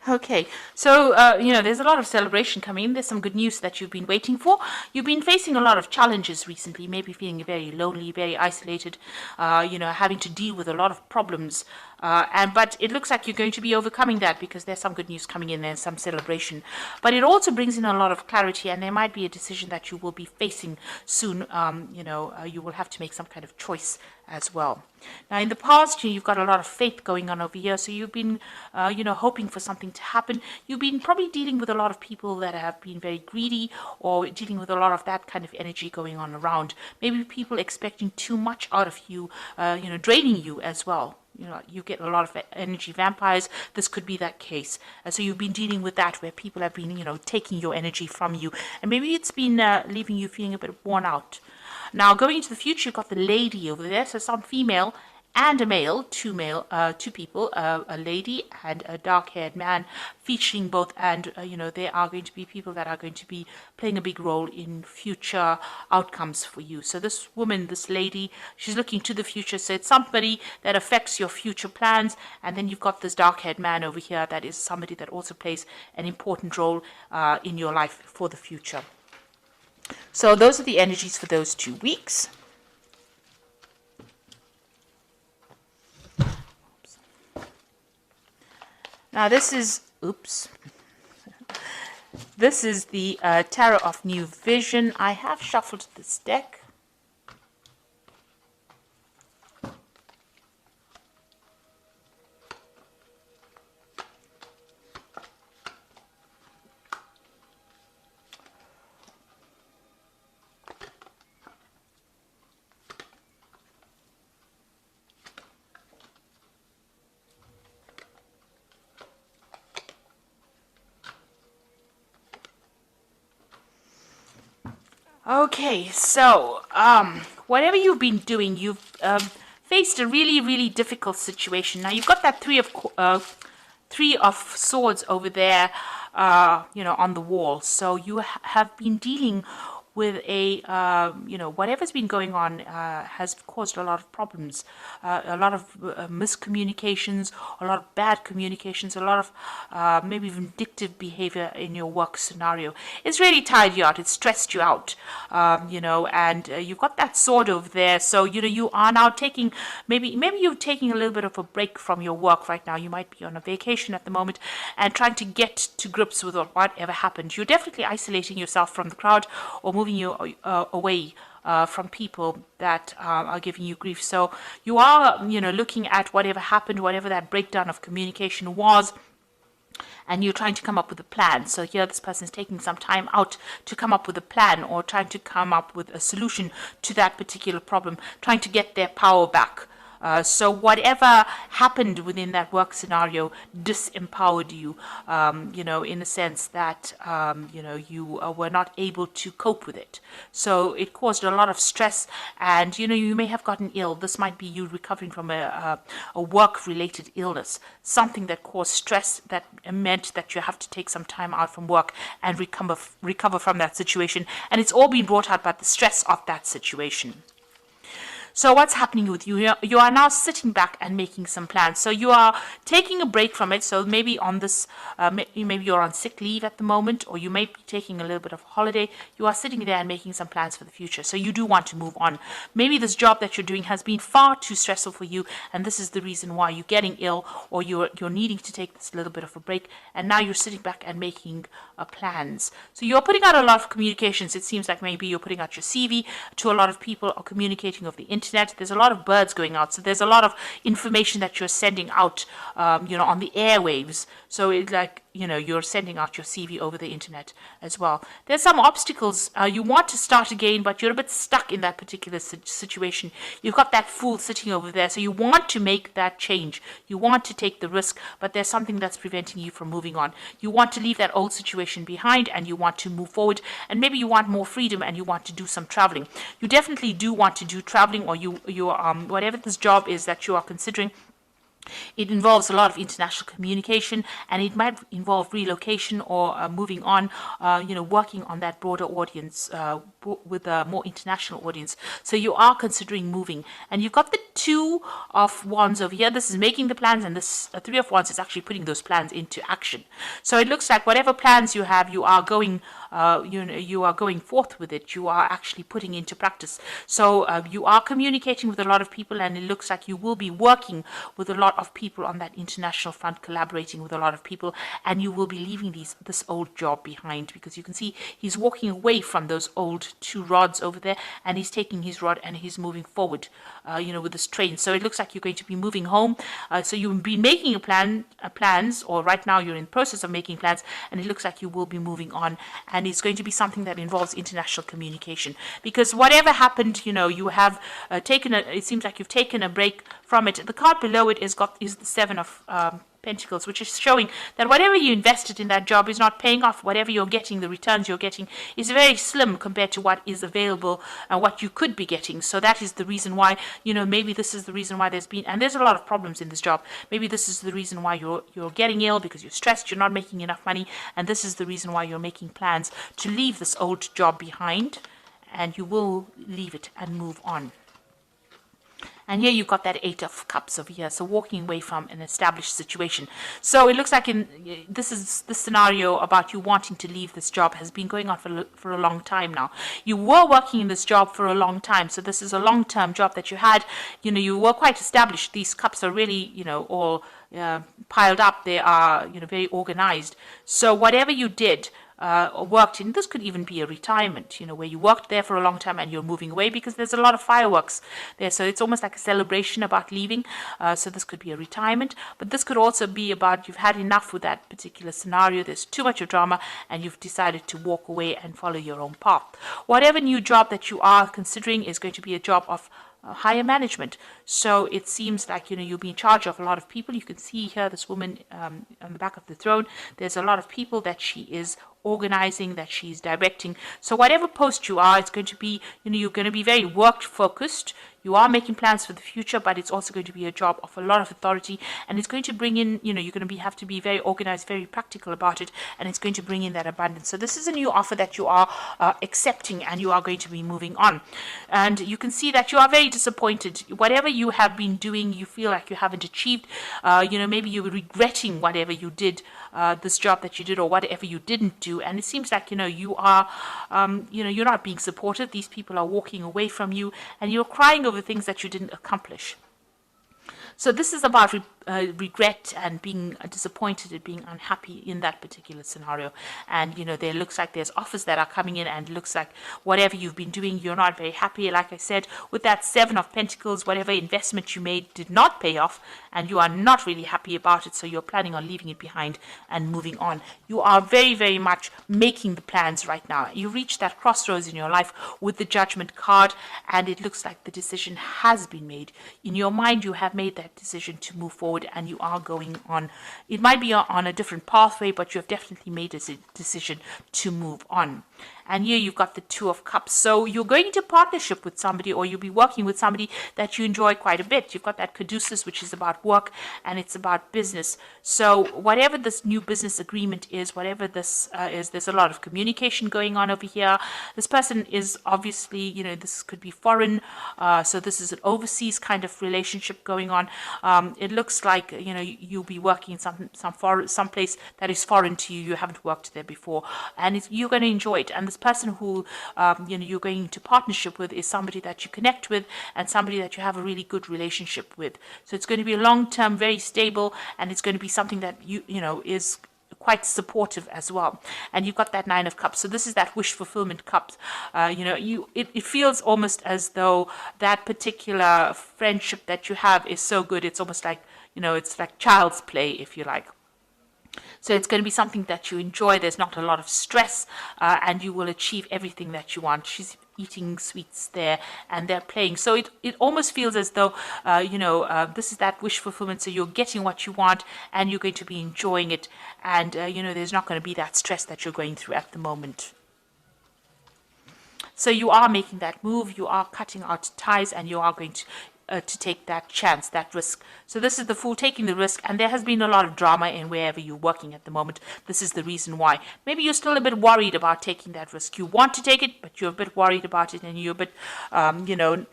Okay, so there's a lot of celebration coming in. There's some good news that you've been waiting for. You've been facing a lot of challenges recently, maybe feeling very lonely, very isolated, having to deal with a lot of problems. But it looks like you're going to be overcoming that because there's some good news coming in and some celebration. But it also brings in a lot of clarity, and there might be a decision that you will be facing soon. You will have to make some kind of choice as well. Now, in the past, you've got a lot of faith going on over here, so you've been, hoping for something to happen. You've been probably dealing with a lot of people that have been very greedy, or dealing with a lot of that kind of energy going on around. Maybe people expecting too much out of you, draining you as well. You get a lot of energy vampires. This could be that case. So you've been dealing with that where people have been, taking your energy from you. And maybe it's been leaving you feeling a bit worn out. Now, going into the future, you've got the lady over there. So some female and a male, two people, a lady and a dark-haired man, featuring both. And, they are going to be people that are going to be playing a big role in future outcomes for you. So this woman, this lady, she's looking to the future. So it's somebody that affects your future plans. And then you've got this dark-haired man over here that is somebody that also plays an important role in your life for the future. So those are the energies for those 2 weeks. Now this is the Tarot of New Vision. I have shuffled this deck. Okay, so whatever you've been doing, you've faced a really, really difficult situation. Now you've got that three of swords over there, on the wall. So you have been dealing with whatever's been going on has caused a lot of problems, a lot of miscommunications, a lot of bad communications, a lot of maybe vindictive behavior in your work scenario. It's really tired you out. It's stressed you out, and you've got that sword over there. So, you are now taking, maybe you're taking a little bit of a break from your work right now. You might be on a vacation at the moment and trying to get to grips with whatever happened. You're definitely isolating yourself from the crowd or moving you away from people that are giving you grief. So you are, looking at whatever happened, whatever that breakdown of communication was, and you're trying to come up with a plan. So here this person is taking some time out to come up with a plan or trying to come up with a solution to that particular problem, trying to get their power back. So whatever happened within that work scenario disempowered you, in the sense that, you were not able to cope with it. So it caused a lot of stress and, you may have gotten ill. This might be you recovering from a work-related illness, something that caused stress that meant that you have to take some time out from work and recover from that situation. And it's all been brought out by the stress of that situation. So what's happening with you? You are now sitting back and making some plans. So you are taking a break from it. So maybe on this, maybe you're on sick leave at the moment, or you may be taking a little bit of holiday. You are sitting there and making some plans for the future. So you do want to move on. Maybe this job that you're doing has been far too stressful for you, and this is the reason why you're getting ill, or you're needing to take this little bit of a break. And now you're sitting back and making plans. So you're putting out a lot of communications. It seems like maybe you're putting out your CV to a lot of people, or communicating over the internet. There's a lot of birds going out. So there's a lot of information that you're sending out, on the airwaves. So it's like, you're sending out your CV over the internet as well. There's some obstacles. You want to start again, but you're a bit stuck in that particular situation. You've got that fool sitting over there. So you want to make that change. You want to take the risk, but there's something that's preventing you from moving on. You want to leave that old situation behind and you want to move forward, and maybe you want more freedom and you want to do some traveling. You definitely do want to do traveling, or you whatever this job is that you are considering, It involves a lot of international communication, and it might involve relocation or moving on, working on that broader audience with a more international audience. So you are considering moving, and you've got the Two of Wands over here. This is making the plans, and this Three of Wands is actually putting those plans into action. So it looks like whatever plans you have, you are going you are going forth with it. You are actually putting into practice. So you are communicating with a lot of people, and it looks like you will be working with a lot of people on that international front, collaborating with a lot of people, and you will be leaving this old job behind, because you can see he's walking away from those old two rods over there, and he's taking his rod and he's moving forward, with this train. So it looks like you're going to be moving home. So you've been making plans, or right now you're in the process of making plans, and it looks like you will be moving on, and it's going to be something that involves international communication, because whatever happened, you have it seems like you've taken a break from it. The card below it is the Seven of Pentacles, which is showing that whatever you invested in that job is not paying off. Whatever you're getting, the returns you're getting is very slim compared to what is available and what you could be getting. So that is the reason why, maybe this is the reason why there's a lot of problems in this job. Maybe this is the reason why you're getting ill, because you're stressed, you're not making enough money, and this is the reason why you're making plans to leave this old job behind, and you will leave it and move on. And here you've got that Eight of Cups over here, so walking away from an established situation. So it looks like this scenario about you wanting to leave this job has been going on for a long time now. You were working in this job for a long time, so this is a long-term job that you had. You were quite established. These cups are really, all piled up. They are, very organized. So whatever you did, worked in, this could even be a retirement, where you worked there for a long time and you're moving away, because there's a lot of fireworks there. So it's almost like a celebration about leaving. So this could be a retirement, but this could also be about you've had enough with that particular scenario. There's too much of drama, and you've decided to walk away and follow your own path. Whatever new job that you are considering is going to be a job of higher management. So it seems like, you'll be in charge of a lot of people. You can see here this woman on the back of the throne. There's a lot of people that she is organizing, that she's directing. So whatever post you are, it's going to be, you're going to be very work focused. You are making plans for the future, but it's also going to be a job of a lot of authority, and it's going to bring in, you're going to have to be very organized, very practical about it, and it's going to bring in that abundance. So this is a new offer that you are accepting, and you are going to be moving on. And you can see that you are very disappointed. Whatever you have been doing, you feel like you haven't achieved. Maybe you're regretting whatever you did, this job that you did, or whatever you didn't do. And it seems like, you are, you're not being supported. These people are walking away from you, and you're crying over things that you didn't accomplish. So this is about regret and being disappointed and being unhappy in that particular scenario. And there looks like there's offers that are coming in, and looks like whatever you've been doing, you're not very happy. Like I said, with that Seven of Pentacles, whatever investment you made did not pay off, and you are not really happy about it. So you're planning on leaving it behind and moving on. You are very, very much making the plans right now. You reach that crossroads in your life with the Judgment card, and it looks like the decision has been made. In your mind, you have made that decision to move forward, and you are going on. It might be on a different pathway, but you have definitely made a decision to move on. And here you've got the Two of Cups. So you're going into partnership with somebody, or you'll be working with somebody that you enjoy quite a bit. You've got that Caduceus, which is about work, and it's about business. So whatever this new business agreement is, whatever this is, there's a lot of communication going on over here. This person is obviously, this could be foreign. So this is an overseas kind of relationship going on. It looks like, you'll be working in some place that is foreign to you. You haven't worked there before, and you're going to enjoy it. And this person who you're going into partnership with is somebody that you connect with, and somebody that you have a really good relationship with. So it's going to be a long-term, very stable, and it's going to be something that is quite supportive as well. And you've got that Nine of Cups. So this is that wish fulfillment cup. It feels almost as though that particular friendship that you have is so good. It's almost like, it's like child's play, if you like. So it's going to be something that you enjoy. There's not a lot of stress, and you will achieve everything that you want. She's eating sweets there, and they're playing. So it almost feels as though, this is that wish fulfillment. So you're getting what you want, and you're going to be enjoying it. And, there's not going to be that stress that you're going through at the moment. So you are making that move, you are cutting out ties, and you are going to to take that chance, that risk. So this is the Fool taking the risk, and there has been a lot of drama in wherever you're working at the moment. This is the reason why. Maybe you're still a bit worried about taking that risk. You want to take it, but you're a bit worried about it, and you're a bit,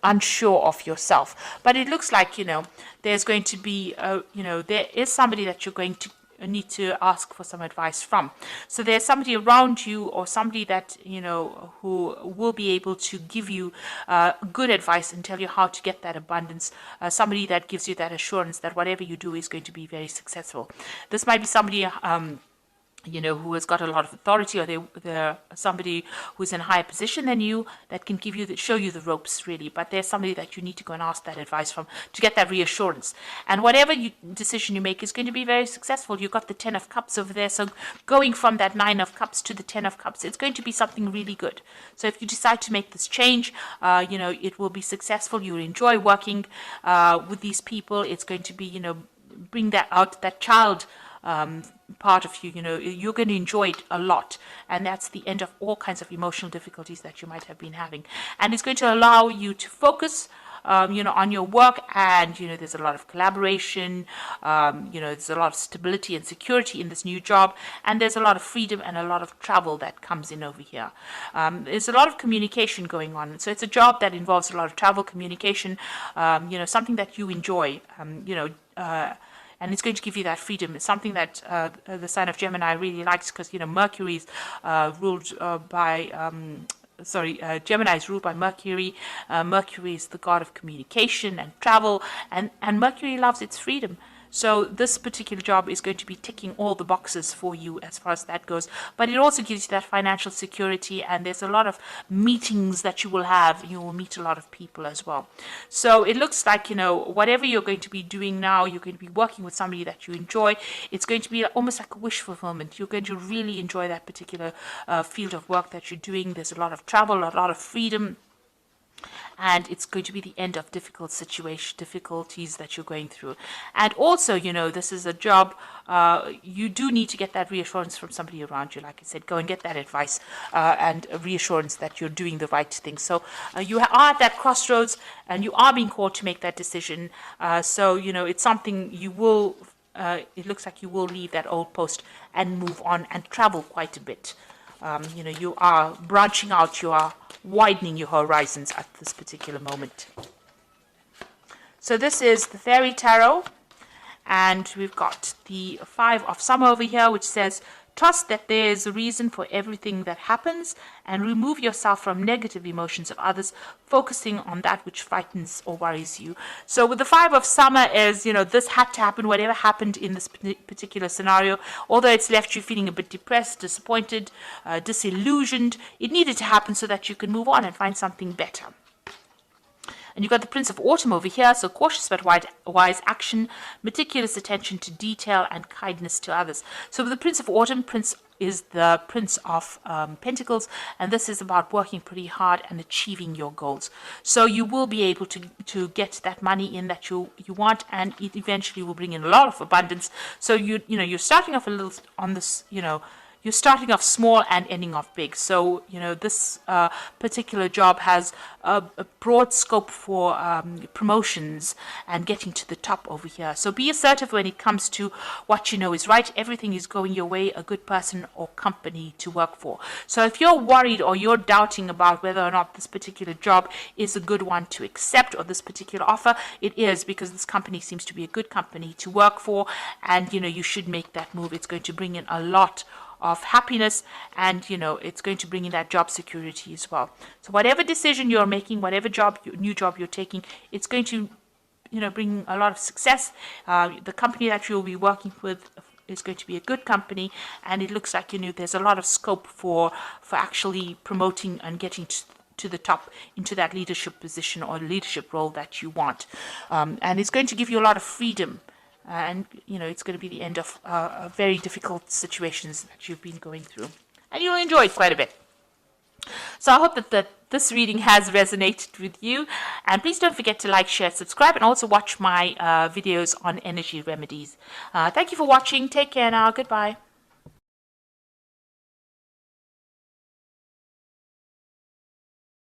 unsure of yourself. But it looks like, there's going to be, there is somebody that you're going to need to ask for some advice from. So there's somebody around you, or somebody that who will be able to give you good advice and tell you how to get that abundance, somebody that gives you that assurance that whatever you do is going to be very successful. This might be somebody who has got a lot of authority, or they're somebody who's in a higher position than you that can show you the ropes, really. But there's somebody that you need to go and ask that advice from to get that reassurance. And whatever decision you make is going to be very successful. You've got the 10 of Cups over there. So going from that 9 of Cups to the 10 of Cups, it's going to be something really good. So if you decide to make this change, it will be successful. You'll enjoy working with these people. It's going to be, bring that out, that child part of you, you're going to enjoy it a lot, and that's the end of all kinds of emotional difficulties that you might have been having, and it's going to allow you to focus on your work, and there's a lot of collaboration, there's a lot of stability and security in this new job, and there's a lot of freedom and a lot of travel that comes in over here. There's a lot of communication going on, so it's a job that involves a lot of travel, communication, something that you enjoy, and it's going to give you that freedom. It's something that the sign of Gemini really likes, because Mercury's ruled by Gemini is ruled by Mercury. Mercury is the god of communication and travel, and Mercury loves its freedom. So this particular job is going to be ticking all the boxes for you as far as that goes. But it also gives you that financial security, and there's a lot of meetings that you will have. You will meet a lot of people as well. So it looks like, whatever you're going to be doing now, you're going to be working with somebody that you enjoy. It's going to be almost like a wish fulfillment. You're going to really enjoy that particular field of work that you're doing. There's a lot of travel, a lot of freedom. And it's going to be the end of difficulties that you're going through. And also, this is a job, you do need to get that reassurance from somebody around you. Like I said, go and get that advice and a reassurance that you're doing the right thing. So you are at that crossroads, and you are being called to make that decision. So, it's something you will, it looks like you will leave that old post and move on and travel quite a bit. You are branching out, you are widening your horizons at this particular moment. So this is the Fairy Tarot, and we've got the 5 of Summer over here, which says, trust that there is a reason for everything that happens, and remove yourself from negative emotions of others, focusing on that which frightens or worries you. So with the 5 of Summer is, this had to happen, whatever happened in this particular scenario, although it's left you feeling a bit depressed, disappointed, disillusioned, it needed to happen so that you can move on and find something better. And you've got the Prince of Autumn over here, so cautious but wise action, meticulous attention to detail, and kindness to others. So with the Prince of Autumn, Prince is the Prince of Pentacles, and this is about working pretty hard and achieving your goals. So you will be able to get that money in that you want, and it eventually will bring in a lot of abundance. So you're starting off a little on this, you're starting off small and ending off big. So, this particular job has a broad scope for promotions and getting to the top over here. So be assertive when it comes to what you know is right. Everything is going your way, a good person or company to work for. So if you're worried or you're doubting about whether or not this particular job is a good one to accept, or this particular offer, it is, because this company seems to be a good company to work for, and, you should make that move. It's going to bring in a lot of happiness, and it's going to bring in that job security as well. So whatever decision you're making, whatever new job you're taking, it's going to bring a lot of success. The company that you'll be working with is going to be a good company, and it looks like there's a lot of scope for actually promoting and getting to the top into that leadership position or leadership role that you want, and it's going to give you a lot of freedom. And, it's going to be the end of very difficult situations that you've been going through. And you'll enjoy it quite a bit. So I hope that this reading has resonated with you. And please don't forget to like, share, subscribe, and also watch my videos on energy remedies. Thank you for watching. Take care now. Goodbye.